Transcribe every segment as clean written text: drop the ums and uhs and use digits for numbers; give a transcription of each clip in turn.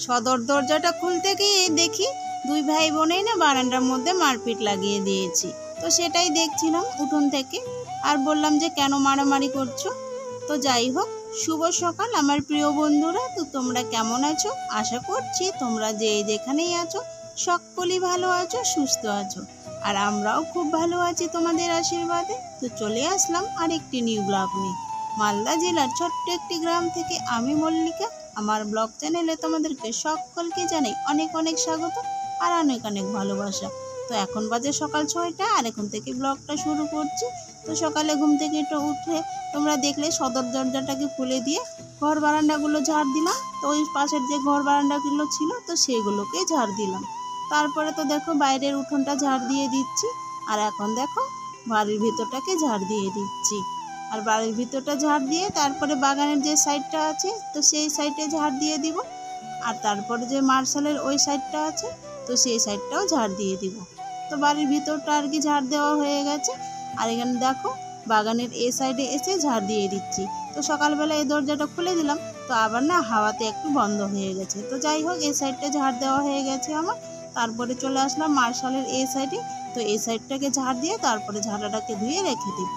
সদর দরজাটা খুলতে গিয়ে দেখি দুই ভাই বোনেই না বারান্দার মধ্যে মারপিট লাগিয়ে দিয়েছি। তো সেটাই দেখছিলাম উঠোন থেকে, আর বললাম যে কেন মারামারি করছো। তো যাই হোক, শুভ সকাল আমার প্রিয় বন্ধুরা। তো তোমরা কেমন আছো? আশা করছি তোমরা যে যেখানেই আছো সকলেই ভালো আছো, সুস্থ আছো, আর আমরাও খুব ভালো আছি তোমাদের আশীর্বাদে। তো চলে আসলাম আরেকটি নিউ ব্লগ নিয়ে। মালদা জেলার ছোট্ট একটি গ্রাম থেকে আমি মল্লিকা। আমার ব্লগ চ্যানেলে তোমাদেরকে সকলকে জানাই অনেক অনেক স্বাগত আর অনেক অনেক ভালোবাসা। তো এখন বাজে সকাল 6টা, আর এখন থেকে ব্লগটা শুরু করছি। তো সকালে ঘুম থেকে একটু উঠে তোমরা দেখলে সদর দরজাটাকে খুলে দিয়ে ঘর বারান্দাগুলো ঝাড় দিলাম। তো ওই পাশের যে ঘর বারান্দাগুলো ছিল তো সেগুলোকে ঝাড় দিলাম। তারপরে তো দেখো বাইরের উঠোনটা ঝাড় দিয়ে দিচ্ছি, আর এখন দেখো বাড়ির ভিতরটাকে ঝাড় দিয়ে দিচ্ছি। আর বাড়ির ভিতরটা ঝাড় দিয়ে তারপরে বাগানের যে সাইডটা আছে তো সেই সাইডে ঝাড় দিয়ে দিব, আর তারপরে যে মার্শালের ওই সাইডটা আছে তো সেই সাইডটাও ঝাড় দিয়ে দিব। তো বাড়ির ভিতরটা আর কি ঝাড় দেওয়া হয়ে গেছে, আর এখানে দেখো বাগানের এই সাইডে এসে ঝাড় দিয়ে দিচ্ছি। তো সকালবেলা এই দরজাটা খুলে দিলাম, তো আবার না হাওয়াতে একটু বন্ধ হয়ে গেছে। তো যাই হোক, এই সাইডটা ঝাড় দেওয়া হয়ে গেছে আমার। তারপরে চলে আসলাম মার্শালের এই সাইডে। তো এই সাইডটাকে ঝাড় দিয়ে তারপরে ঝাড়াটাকে ধুয়ে রেখে দিব।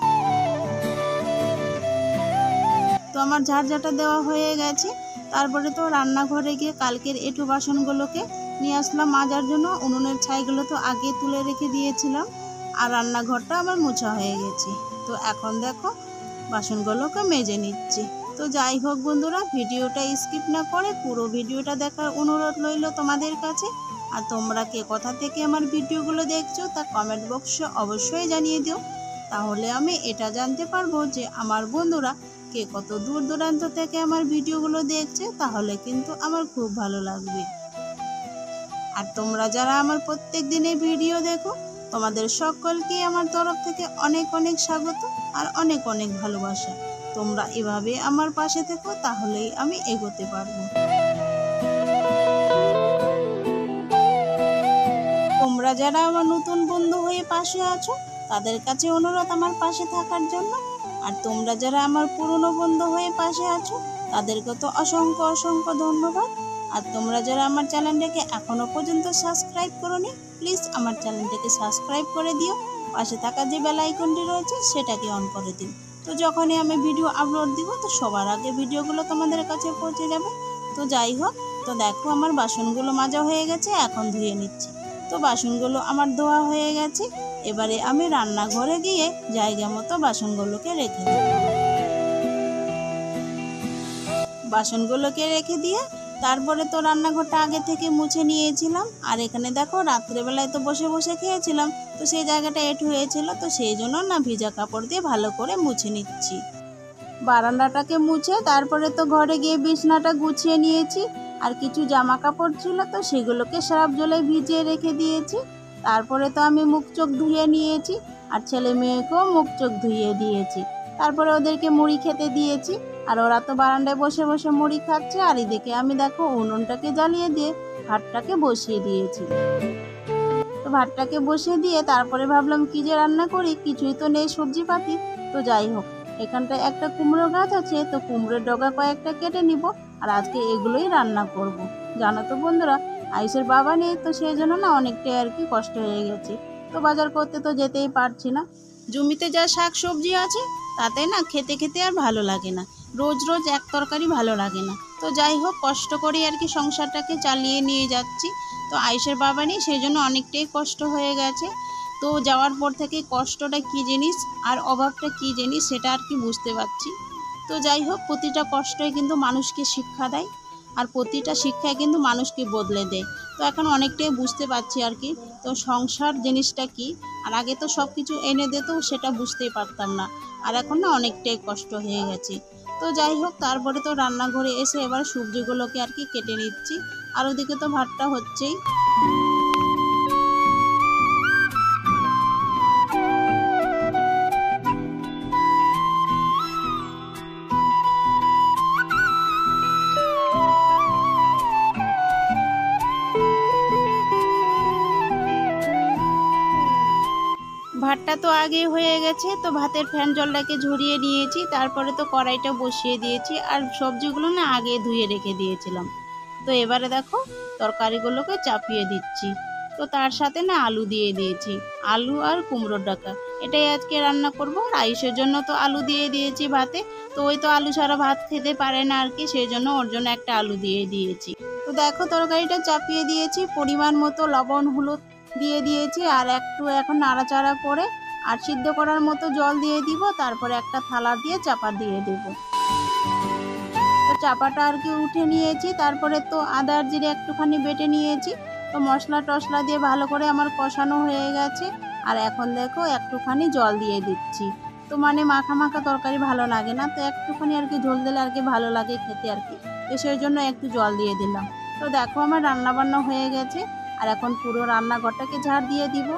তো আমার ঝাড়ঝাটা দেওয়া হয়ে গেছে। তারপরে তো রান্নাঘরে গিয়ে কালকের এঁঠো বাসনগুলোকে নিয়ে আসলাম মাজার জন্য। উনুনের ছাইগুলো তো আগে তুলে রেখে দিয়েছিলাম, আর রান্নাঘরটা আমার মোছা হয়ে গেছে। তো এখন দেখো বাসনগুলোকে মেজে নিচ্ছি। তো যাই হোক বন্ধুরা, ভিডিওটা স্কিপ না করে পুরো ভিডিওটা দেখার অনুরোধ রইল তোমাদের কাছে। আর তোমরা কে কোথা থেকে আমার ভিডিওগুলো দেখছো তা কমেন্ট বক্সে অবশ্যই জানিয়ে দিও, তাহলে আমি এটা জানতে পারবো যে আমার বন্ধুরা কে কত দূর দূরান্ত থেকে আমার ভিডিওগুলো দেখছে, তাহলে কিন্তু আমার খুব ভালো লাগবে। আর তোমরা যারা আমার প্রত্যেক দিনের ভিডিও দেখো তোমাদের সকলকে আমার তরফ থেকে অনেক অনেক স্বাগত আর অনেক অনেক ভালোবাসা। তোমরা এভাবে আমার পাশে থেকো, তাহলেই আমি এগোতে পারবো। তোমরা যারা আমার নতুন বন্ধু হয়ে পাশে আছো তাদের কাছে অনুরোধ আমার পাশে থাকার জন্য, আর তোমরা যারা আমার পুরনো বন্ধু হয়ে পাশে আছো তাদেরকে তো অসংখ্য অসংখ্য ধন্যবাদ। আর তোমরা যারা আমার চ্যানেলটাকে এখনো পর্যন্ত সাবস্ক্রাইব করোনি, প্লিজ আমার চ্যানেলটাকে সাবস্ক্রাইব করে দিও। পাশে থাকা যে বেল আইকনটি রয়েছে সেটাকে অন করে দিও। তো যখনই আমি ভিডিও আপলোড দিব তো সবার আগে ভিডিওগুলো তোমাদের কাছে পৌঁছে যাবে। তো যাই হোক, তো দেখো আমার বাসনগুলো মাজা হয়ে গেছে, এখন ধুয়ে নিচ্ছি। তো বাসনগুলো আমার ধোয়া হয়ে গেছে। এবারে আমি রান্নাঘরে গিয়ে জায়গা মতো বাসনগুলোকে রেখে দিই। বাসনগুলোকে রেখে দিয়ে তারপরে তো রান্নাঘরটা আগে থেকে মুছে নিয়েছিলাম। আর এখানে দেখো রাত্রেবেলায় তো বসে বসে খেয়েছিলাম, তো সেই জায়গাটা এঁঠো হয়েছিল, তো সেই জন্য না ভিজা কাপড় দিয়ে ভালো করে মুছে নিচ্ছি। বারান্দাটাকে মুছে তারপরে তো ঘরে গিয়ে বিছনাটা গুছিয়ে নিয়েছি। আর কিছু জামা কাপড় ছিল তো সেগুলোকে সার্ফ জলে ভিজিয়ে রেখে দিয়েছি। তারপরে তো আমি মুখ চোখ ধুয়ে নিয়েছি, আর ছেলে মেয়েকেও মুখ চোখ ধুইয়ে দিয়েছি। তারপরে ওদেরকে মুড়ি খেতে দিয়েছি, আর ওরা তো বারান্দায় বসে বসে মুড়ি খাচ্ছে। আর এদিকে আমি দেখো উনুনটাকে জ্বালিয়ে দিয়ে ভাতটাকে বসিয়ে দিয়েছি। তো ভাতটাকে বসিয়ে দিয়ে তারপরে ভাবলাম কি যে রান্না করি, কিছুই তো নেই সবজিপাতি। তো যাই হোক, এখানটায় একটা কুমড়ো গাছ আছে, তো কুমড়োর ডগা কয়েকটা কেটে নিব, আর আজকে এগুলোই রান্না করব। জানো তো বন্ধুরা, আয়ুষের বাবা নেই, তো সেই জন্য না অনেকটাই আর কি কষ্ট হয়ে গেছে। তো বাজার করতে তো যেতেই পারছি না। জমিতে যা শাক সবজি আছে তাতে না খেতে খেতে আর ভালো লাগে না, রোজ রোজ এক তরকারি ভালো লাগে না। তো যাই হোক, কষ্ট করে আর কি সংসারটাকে চালিয়ে নিয়ে যাচ্ছি। তো আয়ুষের বাবা নেই, সেই জন্য অনেকটাই কষ্ট হয়ে গেছে। তো যাওয়ার পর থেকে কষ্টটা কী জিনিস আর অভাবটা কী জিনিস সেটা আর কি বুঝতে পারছি। তো যাই হোক, প্রতিটা কষ্টই কিন্তু মানুষকে শিক্ষা দেয়, আর প্রতিটা শিক্ষায় কিন্তু মানুষকে বদলে দেয়। তো এখন অনেকটাই বুঝতে পারছি আর কি। তো সংসার জিনিসটা কি, আর আগে তো সব কিছু এনে দিত সেটা বুঝতেই পারতাম না, আর এখন না অনেকটাই কষ্ট হয়ে গেছে। তো যাই হোক, তারপরে তো রান্নাঘরে এসে এবার সবজিগুলোকে আর কি কেটে নিচ্ছি, আর ওদিকে তো ভাতটা হচ্ছেই। ভাতটা তো আগে হয়ে গেছে, তো ভাতের ফ্যান জলটাকে ঝরিয়ে নিয়েছি, তারপরে তো কড়াইটা বসিয়ে দিয়েছি, আর সবজিগুলো না আগে ধুয়ে রেখে দিয়েছিলাম। তো তো এবারে দেখো তরকারিগুলোকে চাপিয়ে দিচ্ছি। তো তার সাথে না আলু দিয়ে দিয়েছি, আলু আর কুমড়োর ডাঁটা, এটাই আজকে রান্না করব। আর আয়ুষের জন্য তো আলু দিয়ে দিয়েছি ভাতে, তো ওই তো আলু ছাড়া ভাত খেতে পারে না আর কি, সেই জন্য ওর জন্য একটা আলু দিয়ে দিয়েছি। তো দেখো তরকারিটা চাপিয়ে দিয়েছি, পরিমাণ মতো লবণ হলুদ দিয়ে দিয়েছি, আর একটু এখন নাড়াচাড়া করে আর সিদ্ধ করার মতো জল দিয়ে দিব, তারপরে একটা থালা দিয়ে চাপা দিয়ে দেব। তো চাপাটা আর কি উঠে নিয়েছি, তারপরে তো আদা আর জিরে একটুখানি বেটে নিয়েছি। তো মশলা টশলা দিয়ে ভালো করে আমার কষানো হয়ে গেছে। আর এখন দেখো একটুখানি জল দিয়ে দিচ্ছি। তো মানে মাখা মাখা তরকারি ভালো লাগে না, তো একটুখানি আর কি ঝোল দিলে আর কি ভালো লাগে খেতে আর কি, তো সেই জন্য একটু জল দিয়ে দিলাম। তো দেখো আমার রান্না বান্না হয়ে গেছে। আর এখন পুরো রান্নাঘরটাকে ঝাড় দিয়ে দিব।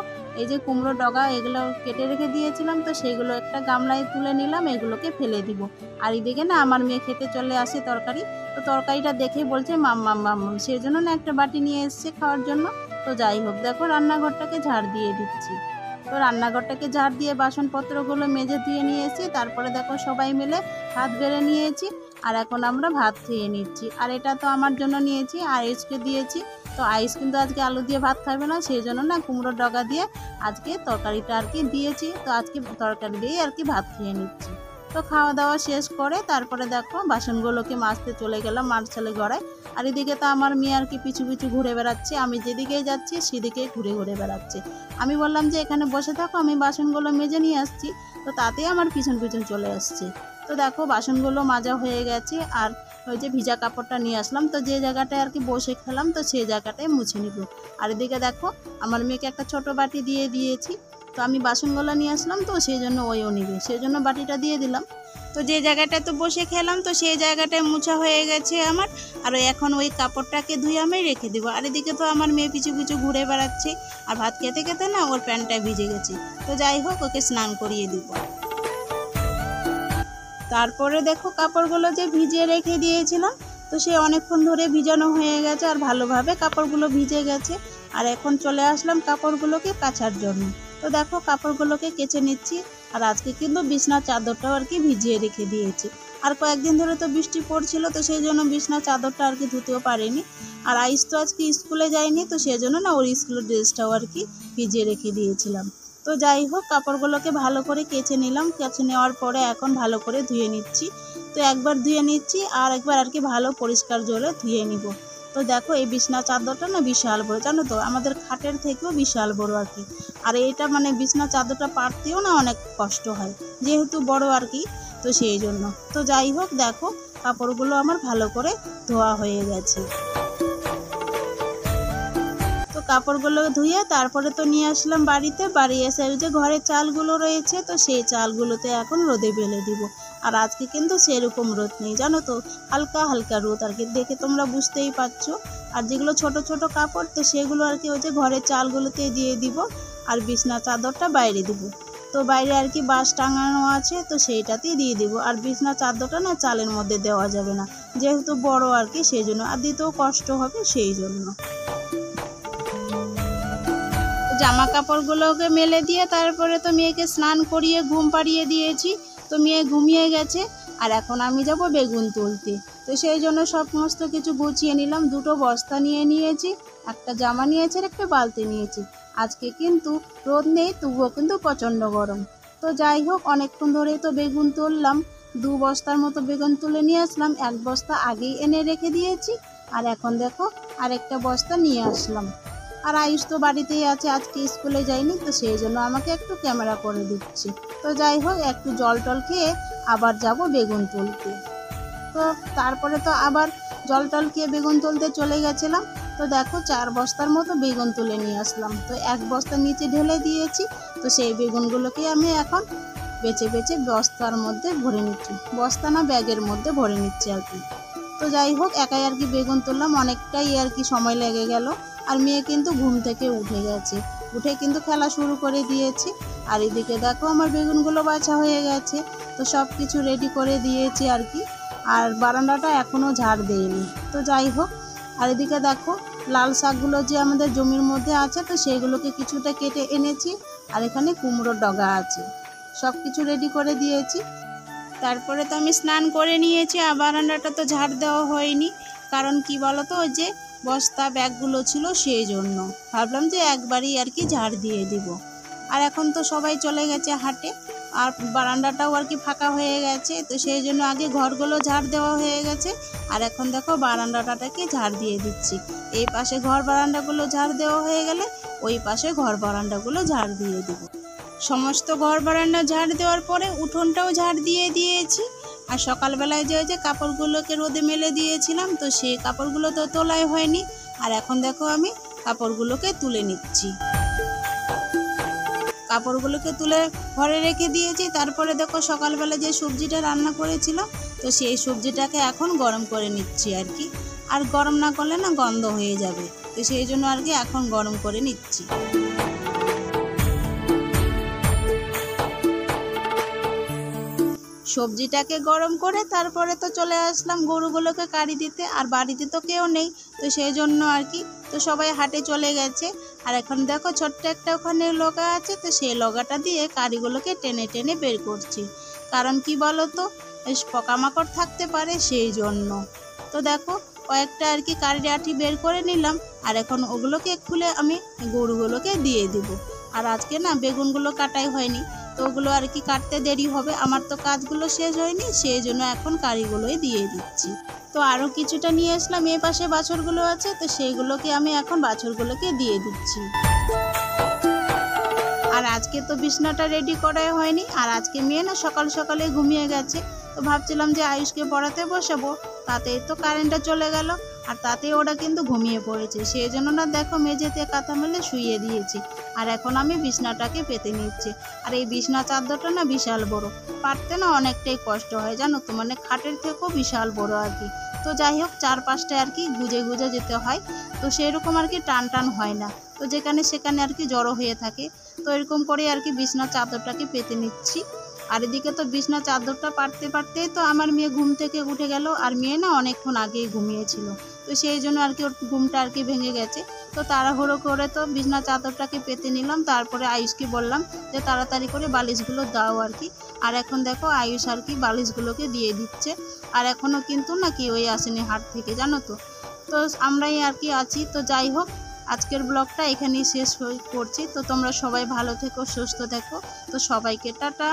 এই যে কুমড়ো ডগা এগুলো কেটে রেখে দিয়েছিলাম, তো সেগুলো একটা গামলায় তুলে নিলাম, এগুলোকে ফেলে দিব। আর এদিকে না আমার মেয়ে খেতে চলে আসে তরকারি, তো তরকারিটা দেখেই বলছে মাম্মাম মাম্মাম, সেই জন্য না একটা বাটি নিয়ে এসছে খাওয়ার জন্য। তো যাই হোক দেখো রান্নাঘরটাকে ঝাড় দিয়ে দিচ্ছি। তো রান্নাঘরটাকে ঝাড় দিয়ে বাসনপত্রগুলো মেজে ধুয়ে নিয়ে এসেছি, তারপরে দেখো সবাই মিলে ভাত বেড়ে নিয়েছি। আর এখন আমরা ভাত খেয়ে নিচ্ছি। আর এটা তো আমার জন্য নিয়েছি, আয়ুষকে দিয়েছি। তো আয়ুষ কিন্তু আজকে আলু দিয়ে ভাত খাবে না, সেই জন্য না কুমড়োর ডগা দিয়ে আজকে তরকারিটা আর কি দিয়েছি। তো আজকে তরকারি দিয়েই আর কি ভাত খেয়ে নিচ্ছি। তো খাওয়া দাওয়া শেষ করে তারপরে দেখো বাসনগুলোকে মাজতে চলে গেলাম মার্শালের গড়ায়। আর এদিকে তো আমার মেয়ে আর কি পিছু পিছু ঘুরে বেড়াচ্ছে, আমি যেদিকেই যাচ্ছি সেদিকেই ঘুরে ঘুরে বেড়াচ্ছে। আমি বললাম যে এখানে বসে থাকো, আমি বাসনগুলো মেজে নিয়ে আসছি, তো তাতেই আমার পিছন পিছন চলে আসছে। তো দেখো বাসনগুলো মাজা হয়ে গেছে, আর ওই যে ভিজা কাপড়টা নিয়ে আসলাম, তো যে জায়গাটায় আর কি বসে খেলাম তো সেই জায়গাটায় মুছে নিব। আর এদিকে দেখো আমার মেয়েকে একটা ছোট বাটি দিয়ে দিয়েছি। তো আমি বাসনগুলো নিয়ে আসলাম, তো সেই জন্য ওইও নিবে, সেই জন্য বাটিটা দিয়ে দিলাম। তো যে জায়গাটায় তো বসে খেলাম তো সেই জায়গাটায় মোছা হয়ে গেছে আমার। আর এখন ওই কাপড়টাকে ধুয়ে আমি রেখে দেবো। আর এদিকে তো আমার মেয়ে পিছু পিছু ঘুরে বেড়াচ্ছে, আর ভাত খেতে খেতে না ওর প্যান্টটা ভিজে গেছে। তো যাই হোক ওকে স্নান করিয়ে দিব। তারপরে দেখো কাপড়গুলো যে ভিজিয়ে রেখে দিয়েছিলাম, তো সে অনেকক্ষণ ধরে ভিজানো হয়ে গেছে আর ভালোভাবে কাপড়গুলো ভিজে গেছে। আর এখন চলে আসলাম কাপড়গুলোকে কাচার জন্য। তো দেখো কাপড়গুলোকে কেচে নিচ্ছি। আর আজকে কিন্তু বিছনার চাদরটাও আর কি ভিজিয়ে রেখে দিয়েছি। আর কয়েকদিন ধরে তো বৃষ্টি পড়ছিল, তো সেই জন্য বিছনার চাদরটা আর কি ধুতেও পারিনি। আর আইস তো আজকে স্কুলে যায়নি, তো সেই জন্য না ওর স্কুলের ড্রেসটাও আর কি ভিজিয়ে রেখে দিয়েছিলাম। তো যাই হোক কাপড়গুলোকে ভালো করে কেচে নিলাম, কেচে নেওয়ার পরে এখন ভালো করে ধুয়ে নিচ্ছি। তো একবার ধুয়ে নিচ্ছি আর একবার আর কি ভালো পরিষ্কার জলে ধুয়ে নিব। তো দেখো এই বিছনা চাদরটা না বিশাল বড়, জানো তো আমাদের খাটের থেকেও বিশাল বড় আর কি। আর এইটা মানে বিছনা চাদরটা পাততেও না অনেক কষ্ট হয়, যেহেতু বড় আর কি, তো সেই জন্য। তো যাই হোক দেখো কাপড়গুলো আমার ভালো করে ধোয়া হয়ে গেছে। তো কাপড়গুলো ধুয়ে তারপরে তো নিয়ে আসলাম বাড়িতে, বাড়ি এসে ওই যে ঘরের চালগুলো রয়েছে, তো সেই চালগুলোতে এখন রোদে ফেলে দিব। আর আজকে কিন্তু সেরকম রোদ নেই, জানো তো হালকা হালকা রোদ আর কি, দেখে তোমরা বুঝতেই পারছো। আর যেগুলো ছোট ছোট কাপড় তো সেগুলো আর কি ওই যে ঘরের চালগুলোতে দিয়ে দিব, আর বিছনা চাদরটা বাইরে দিব। তো বাইরে আর কি বাঁশ টাঙানো আছে, তো সেইটাতেই দিয়ে দিব। আর বিছনা চাদরটা না চালের মধ্যে দেওয়া যাবে না, যেহেতু বড় আর কি, সেই জন্য আর দিতেও কষ্ট হবে, সেই জন্য। জামা কাপড়গুলোকে মেলে দিয়ে তারপরে তো মেয়েকে স্নান করিয়ে ঘুম পাড়িয়ে দিয়েছি। তো মেয়ে ঘুমিয়ে গেছে। আর এখন আমি যাব বেগুন তুলতে। তো সেই জন্য সমস্ত কিছু গুছিয়ে নিলাম, দুটো বস্তা নিয়ে নিয়েছি, একটা জামা নিয়েছি আর একটা বালতি নিয়েছি। আজকে কিন্তু রোদ নেই, তবুও কিন্তু প্রচণ্ড গরম। তো যাই হোক অনেকক্ষণ ধরেই তো বেগুন তুললাম, 2 বস্তার মতো বেগুন তুলে নিয়ে আসলাম। 1 বস্তা আগেই এনে রেখে দিয়েছি, আর এখন দেখো আরেকটা বস্তা নিয়ে আসলাম। আর আয়ুষ তো বাড়িতেই আছে, আজকে স্কুলে যায়নি, তো সেই জন্য আমাকে একটু ক্যামেরা করে দিচ্ছি। তো যাই হোক একটু জল টল খেয়ে আবার যাব বেগুন তুলতে। তো তারপরে তো আবার জল টল খেয়ে বেগুন তুলতে চলে গেছিলাম। তো দেখো 4 বস্তার মতো বেগুন তুলে নিয়ে আসলাম। তো 1 বস্তা নিচে ঢেলে দিয়েছি। তো সেই বেগুনগুলোকে আমি এখন বেছে বেছে বস্তার মধ্যে ভরে নিচ্ছি, বস্তা না ব্যাগের মধ্যে ভরে নিচ্ছি আর কি। তো যাই হোক একাই আর কি বেগুন তুললাম, অনেকটাই আর কি সময় লেগে গেল। আর মেয়ে কিন্তু ঘুম থেকে উঠে গেছে, উঠে কিন্তু খেলা শুরু করে দিয়েছে। আর এদিকে দেখো আমার বেগুনগুলো বাছা হয়ে গেছে, তো সব কিছু রেডি করে দিয়েছি আর কি। আর বারান্দাটা এখনও ঝাড় দেয়নি। তো যাই হোক আর এদিকে দেখো লাল শাকগুলো যে আমাদের জমির মধ্যে আছে, তো সেইগুলোকে কিছুটা কেটে এনেছি। আর এখানে কুমড়োর ডগা আছে, সব কিছু রেডি করে দিয়েছি। তারপরে তো আমি স্নান করে নিয়েছি, আর বারান্দাটা তো ঝাড় দেওয়া হয়নি। কারণ কি বলো তো, ওই যে বস্তা ব্যাগগুলো ছিল সেই জন্য ভাবলাম যে একবারই আর কি ঝাড় দিয়ে দিব। আর এখন তো সবাই চলে গেছে হাটে, আর বারান্দাটাও আর কি ফাঁকা হয়ে গেছে, তো সেই জন্য আগে ঘরগুলো ঝাড় দেওয়া হয়ে গেছে। আর এখন দেখো বারান্দাটাকে ঝাড় দিয়ে দিচ্ছি। এই পাশে ঘর বারান্দাগুলো ঝাড় দেওয়া হয়ে গেলে ওই পাশে ঘর বারান্দাগুলো ঝাড় দিয়ে দিব। সমস্ত ঘর বারান্দা ঝাড় দেওয়ার পরে উঠোনটাও ঝাড় দিয়ে দিয়েছি। আর সকালবেলায় যে কাপড়গুলোকে রোদে মেলে দিয়েছিলাম, তো সেই কাপড়গুলো তো তোলাই হয়নি। আর এখন দেখো আমি কাপড়গুলোকে তুলে নিচ্ছি। কাপড়গুলোকে তুলে ঘরে রেখে দিয়েছি। তারপরে দেখো সকালবেলা যে সবজিটা রান্না করেছিলাম, তো সেই সবজিটাকে এখন গরম করে নিচ্ছি আর কি। আর গরম না করলে না গন্ধ হয়ে যাবে, তো সেই জন্য আর কি এখন গরম করে নিচ্ছি। সবজিটাকে গরম করে তারপরে তো চলে আসলাম গরুগুলোকে কাড়ি দিতে। আর বাড়িতে তো কেউ নেই, তো সেই জন্য আর কি তো সবাই হাটে চলে গেছে। আর এখন দেখো ছোট্ট একটা ওখানে লগা আছে, তো সেই লগাটা দিয়ে কাড়িগুলোকে টেনে টেনে বের করছি। কারণ কি বলো তো, পোকামাকড় থাকতে পারে সেই জন্য। তো দেখো কয়েকটা আর কি কাড়ি আঠি বের করে নিলাম। আর এখন ওগুলোকে খুলে আমি গরুগুলোকে দিয়ে দিব। আর আজকে না বেগুনগুলো কাটাই হয়নি, তো ওগুলো আর কি কাটতে দেরি হবে, আমার তো কাজগুলো শেষ হয়নি, সেই জন্য এখন কাড়িগুলোই দিয়ে দিচ্ছি। তো আরও কিছুটা নিয়ে আসলাম, এ পাশে বাছুরগুলো আছে, তো সেইগুলোকে আমি এখন বাছুরগুলোকে দিয়ে দিচ্ছি। আর আজকে তো বিছনাটা রেডি করাই হয়নি। আর আজকে মেয়ে না সকাল সকালে ঘুমিয়ে গেছে, তো ভাবছিলাম যে আয়ুষকে পড়াতে বসাবো, তাতেই তো কারেন্টটা চলে গেল। আর তাতেই ওরা কিন্তু ঘুমিয়ে পড়েছে, সেই জন্য না দেখো মেঝেতে কাঁথা মেলে শুইয়ে দিয়েছি। আর এখন আমি বিছনাটাকে পেতে নিচ্ছি। আর এই বিছনা চাদরটা না বিশাল বড়, পাততে না অনেকটাই কষ্ট হয় জানো তো, মানে খাটের থেকেও বিশাল বড় আর কি। তো যাই হোক চারপাশটা আর কি গুজে গুজে যেতে হয়, তো সেরকম আর কি টান টান হয় না, তো যেখানে সেখানে আর কি জড়ো হয়ে থাকে। তো এরকম করে আর কি বিছনা চাদরটাকে পেতে নিচ্ছি। আর এদিকে তো বিছনা চাদরটা পাততে পারতেই তো আমার মেয়ে ঘুম থেকে উঠে গেল। আর মেয়ে না অনেকক্ষণ আগেই ঘুমিয়েছিল, তো সেই জন্য আর কি ওর ঘুমটা আর কি ভেঙে গেছে। তো তাড়াহুড়ো করে তো বিছনা চাদরটাকে পেতে নিলাম। তারপরে আয়ুষকে বললাম যে তাড়াতাড়ি করে বালিশগুলো দাও আর কি। আর এখন দেখো আয়ুষ আর কি বালিশগুলোকে দিয়ে দিচ্ছে। আর এখনও কিন্তু না কি ওই আসেনি হাট থেকে জানো তো। তো আমরাই আর কি আছি। তো যাই হোক আজকের ব্লগটা এখানেই শেষ করছি। তো তোমরা সবাই ভালো থেকো, সুস্থ থেকো। তো সবাইকে টাটা।